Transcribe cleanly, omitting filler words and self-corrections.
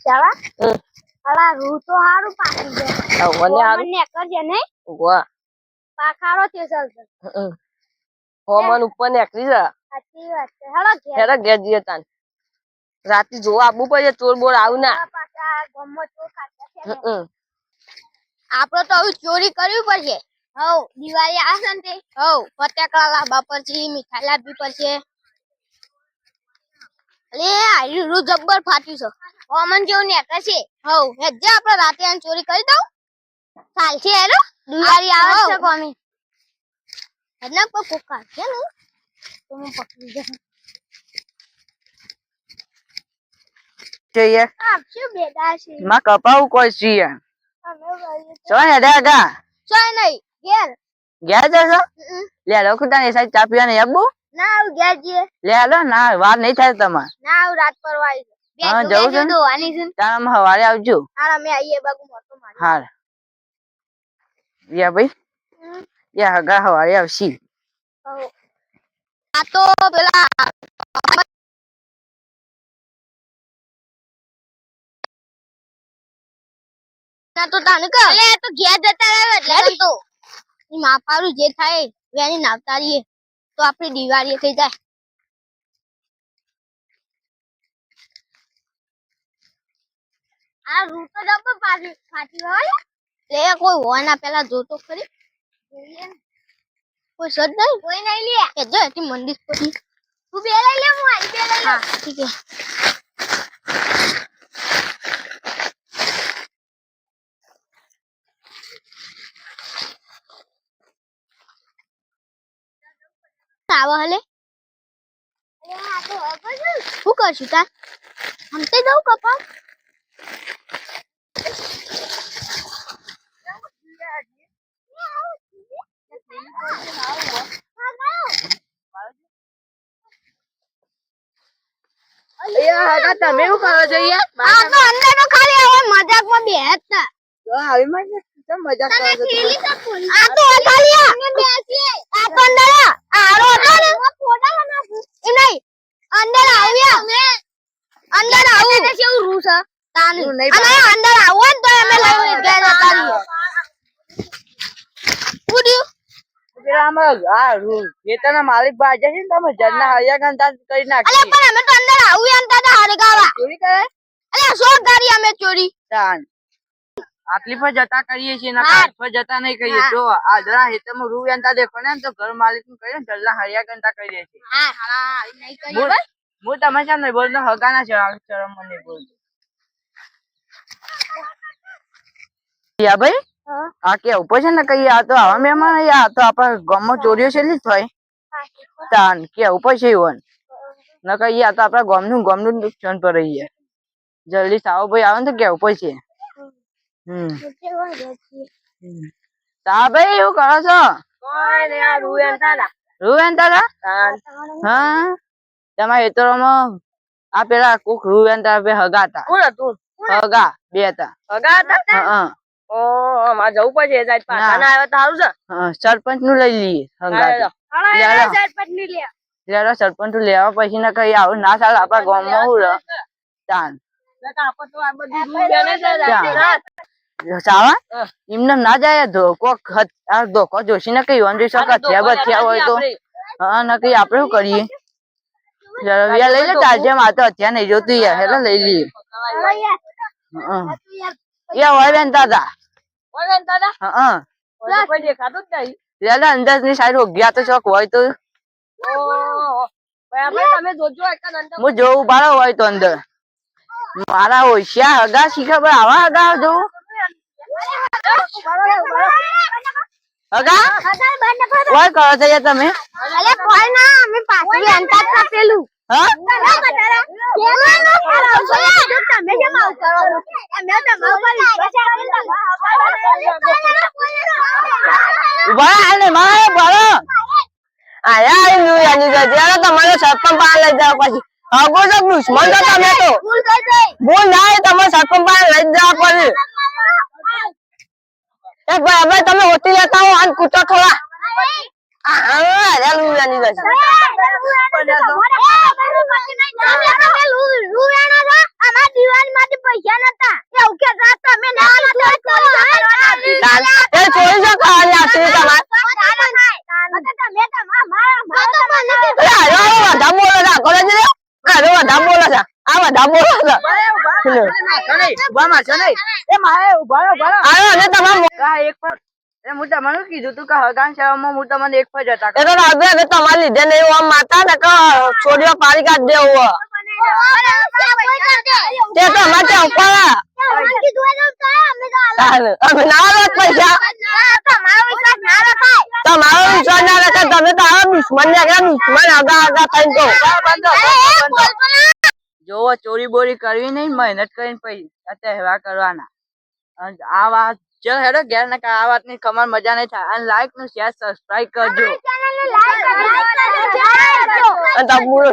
ચાલા અલા રૂ તો હારું પાકી જાય ઓને હારું મને કરજે ને વાહ પાખારો છે ચાલ હોમન ઉપર નેકરી જા સાચી વાત છે હેલો ઘેર હેરા ઘેર જઈએ તાન રાતી જોવા આબુ પડે ચોર બોર આવું ના પાછા ગમો તો કાઢ્યા છે આપણે તો હવે ચોરી કરવી પડશે હવ દિવાળી આવશે ને તે હવ ફટાકડા લાવવા પડશે મીઠાઈ લાવવી પડશે અલે આ રૂ જબ્બર ફાટ્યું છે ઓમન જેવું નેકળે છે હવ હેજે આપણે રાતે આન ચોરી કરી દઉં ચાલશે હેરો દિવાળી આવે છે કોમી હેના પર કોકા છે ને તો હું પકડી જશે જોઈએ આપ શું બેડા છે માં કપાવું કોઈ છીએ અમે ભાઈ ચોય હેડા ગા ચાય નહીં ઘેર ઘેર જશો લે લો કુતા ને સાઈડ ચા પીવા ને આબુ ના આવ ઘેર જઈએ લે લો ના વાર નહીં થાય તમાર ના આવ રાત પરવા આવી હા જવું છે તો આની છે તાર હવારે આવજો હાર અમે આઈએ બાગુ મોટો મારી હાર યા ભાઈ યા હગા હવારે આવશી આ તો પેલા ના તો તાને કે અલે તો ઘેર જતા રહે એટલે તો ઈ માપારું જે થાય વેની નાવતારીએ તો આપણી દિવાળી થઈ જાય આ રૂટ તો જબ્બર ફાટી હોય લે કોઈ હોય ના પેલા જોતો ખરી જોઈએ ને કોઈ સદ નહીં કોઈ નહીં લે કે જો એથી મંદિર પડી તું બે લઈ લે હું આઈ બે લઈ લે ઠીક છે આવો હલે અરે આ તો હવે શું કરશું તાર હમતે દઉં કપા તમે શું કરો છો યાર આ તો અંદર તો ખાલી હવે મજાકમાં બેહત તા આવી માં મજાક કરો છો આ તો ખાલી આ તો અંદર આરો હતો ને ફોટા બનાવું એ નહીં અંદર આવ્યા અંદર આવું એને કેવું રૂ છે તાની અને અંદર આવો ને તો અમે લઈ ગયા જતા રહીએ ઉડ્યું માલિક બાજે છે ને તમે જન્ના હરિયા ગંતા કરી અલે નાખી પણ અમે તો અંદર આવું એમ તા હરગાવા ચોરી કરે અલે સો ગાડી અમે ચોરી તાન આટલી પર જતા કરીએ છીએ ના પર જતા નહીં કહીએ જો આદરા હેતમાં રૂ એંતા દેખો ને તો ઘર માલિક નું કહે જલ્લા હરિયા ગંતા કરી દે છે હા હા નહીં કરી બસ હું તમે કેમ નહીં બોલતો હગાના શરમ મને બોલતો યા ભાઈ આ કે ઉપર છે ને કઈ આ તો આવા મહેમાન આ તો આપણા ગામમાં ચોરીઓ છે ને થાય તાન કે ઉપર છે ઈવન ન કઈ આ તો આપણા ગામનું નુકસાન પર રહી જલ્દી સાવો ભાઈ આવે ને તો કે ઉપર છે તા ભાઈ એવું કરો છો રૂ એંતા હા તમારા ખેતરોમાં આ પેલા કોક રૂ એંતા હગા હતા હગા બે હતા હા માં જવું પડશે સરપંચ નું લઈ લઈએ સરપંચ નું લેવા પછી ના કઈ આવું ના ચાલે આપડા ગામમાં હું તાન એમને ના જાય ધોકો ધોકો જોશી ને કઈ ઓન જોઈ બચ્યા હોય તો હા ના કઈ આપડે શું કરીએ લઈ લે ચાલશે માં તો અત્યારે નહીં જોતું યાર એટલે લઈ લઈએ હોય બેન દાદા અંદર ની સાઈડ ગયા તો શોખ હોય તો હું જોઉં બાળો હોય તો અંદર મારા હોશિયાર હગા શીખે ભાઈ આવા હગા જોઉં હગા કોઈ કરો છો તમે અલે કોઈ ના અમે પાછું એંતા તા પેલું હા તમે કેમ આવું કરો અમે ઉભા આને મારે બોલો આયા આઈ યાની જજ્યા તમારે સરપંચ પાસે લઈ જાવ પછી હગો તો દુશ્મન તો તમે તો ભૂલ ના તમારે સરપંચ પાસે લઈ જવા પડે એ ભાઈ હવે તમે હોતી લેતા હો આન કૂટો થોડા અરે લુયાની જજ્યા અમાર દિવાળીમાંથી પૈસા નતા એવું કહેતા તમે ના આલો તો એ ચોરી જો ખાવાની આશરી તમાર બધા બોલો છે કોલેજ રે બધા બોલો છે આ બધા બોલો છે અને તમારે એક પર હું તમને કીધું તું કે હગાન સેવામાં હું તમને એક પર જતા એ તો રાબે હવે તમારે લીધે નહીં આમ માતા ને કે છોડીઓ પાડી કાઢ દેવું તે તો અમારે ઉપર અમે ના લો પૈસા તમારો વિશ્વાસ ના રાખે તમે તો આવા દુશ્મન ને દુશ્મન આગા આગા થઈને કહો જોવો ચોરી બોરી કરવી નહીં મહેનત કરીને પૈસા તહેવાર કરવાના આ વાત ચલ હેડો ઘેર ને આ વાત ની કમાલ મજા નહીં થાય અને લાઈક ને શેર સબસ્ક્રાઇબ કરજો અને તમુરો